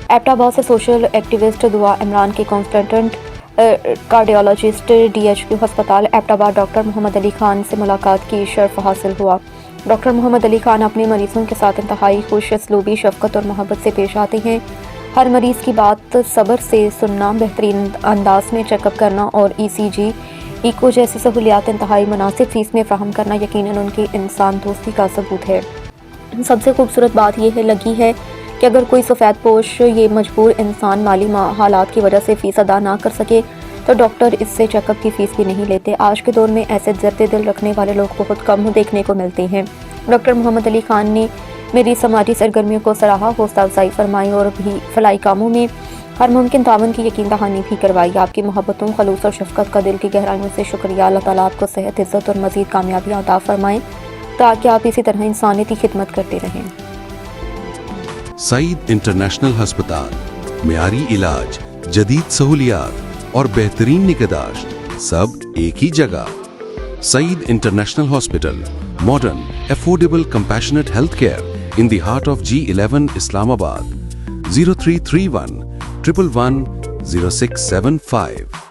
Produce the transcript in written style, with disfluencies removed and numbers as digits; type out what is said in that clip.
ایبٹاباد سے social activist دعا عمران کے کنسلٹنٹ کارڈیولوجسٹ DHQ ہسپتال ایبٹاباد ڈاکٹر محمد علی خان سے ملاقات کی شرف حاصل ہوا۔ ڈاکٹر محمد علی خان اپنے مریضوں کے ساتھ انتہائی خوش اسلوبی، شفقت اور محبت سے پیش آتے ہیں۔ ہر مریض کی بات صبر سے سننا، بہترین انداز میں چیک اپ کرنا اور ECG، ایکو جیسی سہولیات انتہائی مناسب فیس میں فراہم کرنا یقیناً ان کی انسان دوستی کا ثبوت ہے۔ سب سے خوبصورت بات یہ لگی ہے کہ اگر کوئی سفید پوش یہ مجبور انسان مالی حالات کی وجہ سے فیس ادا نہ کر سکے تو ڈاکٹر اس سے چیک اپ کی فیس بھی نہیں لیتے۔ آج کے دور میں ایسے ضرد دل رکھنے والے لوگ بہت کم دیکھنے کو ملتے ہیں۔ ڈاکٹر محمد علی خان نے میری سماجی سرگرمیوں کو سراہا، حوصلہ افزائی فرمائی اور بھی فلاحی کاموں میں ہر ممکن تعاون کی یقین دہانی بھی کروائی۔ آپ کی محبتوں، خلوص اور شفقت کا دل کی گہرائیوں سے شکریہ۔ اللہ تعالیٰ آپ کو صحت، عزت اور مزید کامیابی عطا فرمائیں تاکہ آپ اسی طرح انسانیتی خدمت کرتے رہیں۔ سعید انٹرنیشنل ہسپتال، معیاری علاج، جدید سہولیات اور بہترین نگہداشت سب ایک ہی جگہ۔ Saeed international hospital, modern, affordable, compassionate health care in the heart of G11 Islamabad. 0331 111 0675